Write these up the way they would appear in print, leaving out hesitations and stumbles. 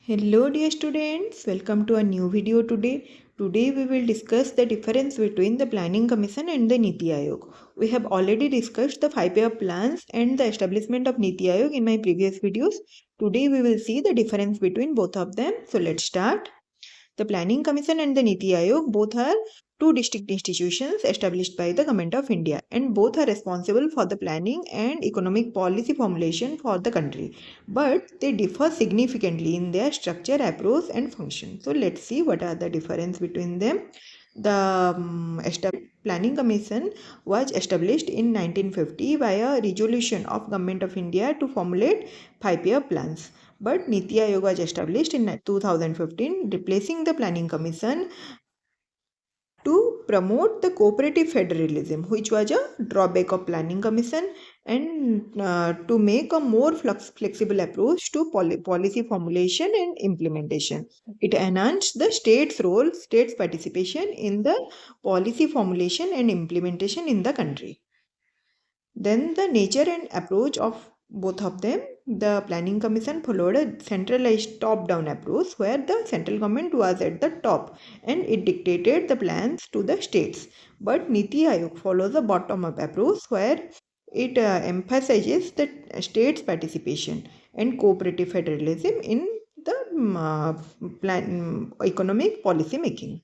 Hello dear students, welcome to a new video today. Today we will discuss the difference between the Planning Commission and the Niti Aayog. We have already discussed the 5-year plans and the establishment of Niti Aayog in my previous videos. Today we will see the difference between both of them. So let's start. The Planning Commission and the Niti Aayog both are two distinct institutions established by the Government of India, and both are responsible for the planning and economic policy formulation for the country. But they differ significantly in their structure, approach and function. So let's see what are the difference between them. The Planning Commission was established in 1950 by a resolution of Government of India to formulate 5-year plans. But Niti Aayog was established in 2015, replacing the Planning Commission to promote the cooperative federalism, which was a drawback of Planning Commission, and to make a more flexible approach to policy formulation and implementation. It enhanced the state's role, state's participation in the policy formulation and implementation in the country. Then the nature and approach of both of them. The Planning Commission followed a centralized top-down approach where the central government was at the top and it dictated the plans to the states. But Niti Aayog follows a bottom-up approach where it emphasizes the states' participation and cooperative federalism in the economic policy making.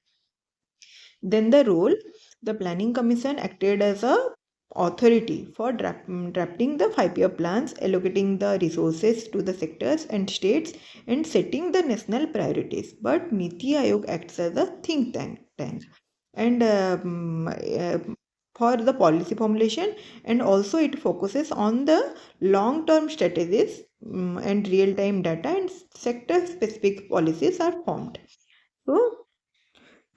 Then the role, the Planning Commission acted as a authority for drafting the 5-year plans, allocating the resources to the sectors and states, and setting the national priorities. But Niti Aayog acts as a think tank and for the policy formulation, and also it focuses on the long-term strategies and real-time data, and sector-specific policies are formed. So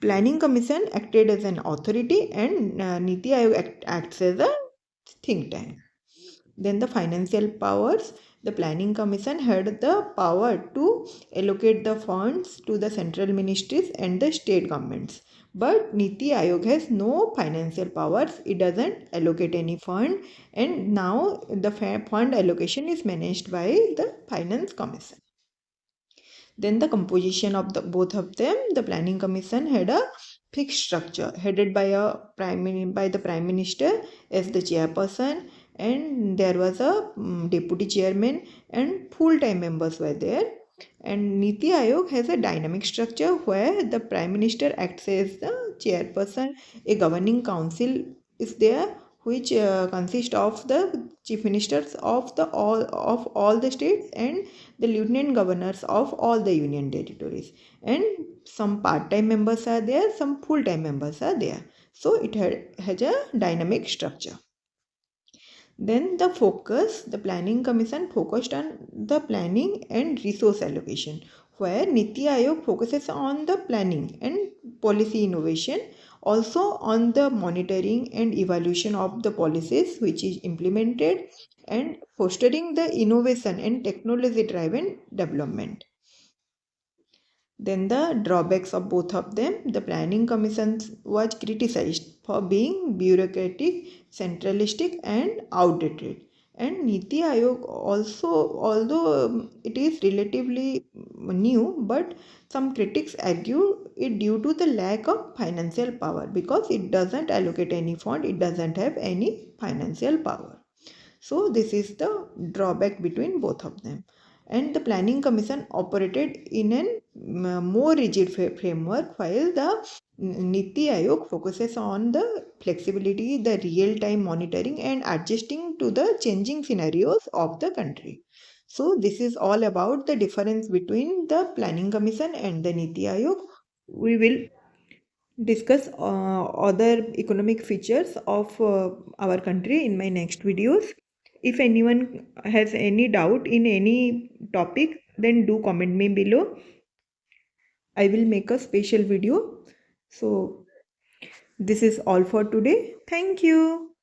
Planning Commission acted as an authority and Niti Aayog acts as a think tank. Then the financial powers. The Planning Commission had the power to allocate the funds to the central ministries and the state governments. But Niti Aayog has no financial powers. It doesn't allocate any fund, and now the fund allocation is managed by the Finance Commission. Then the composition of both of them, the Planning Commission had a fixed structure headed by the Prime Minister as the chairperson, and there was a deputy chairman and full-time members were there. And Niti Aayog has a dynamic structure where the Prime Minister acts as the chairperson, a governing council is there which consists of the chief ministers of all the states and the lieutenant governors of all the union territories, and some part-time members are there, some full-time members are there. So it has a dynamic structure. Then the focus, the Planning Commission focused on the planning and resource allocation, where Niti Aayog focuses on the planning and policy innovation, also on the monitoring and evaluation of the policies which is implemented, and fostering the innovation and technology driven development. Then the drawbacks of both of them. The Planning Commission was criticized for being bureaucratic, centralistic and outdated. And Niti Aayog also, although it is relatively new, but some critics argue it due to the lack of financial power, because it doesn't allocate any fund, it doesn't have any financial power. So this is the drawback between both of them. And the Planning Commission operated in a more rigid framework, while the Niti Aayog focuses on the flexibility, the real-time monitoring and adjusting to the changing scenarios of the country. So this is all about the difference between the Planning Commission and the Niti Aayog. We will discuss other economic features of our country in my next videos. If anyone has any doubt in any topic, then do comment me below. I will make a special video. So this is all for today. Thank you.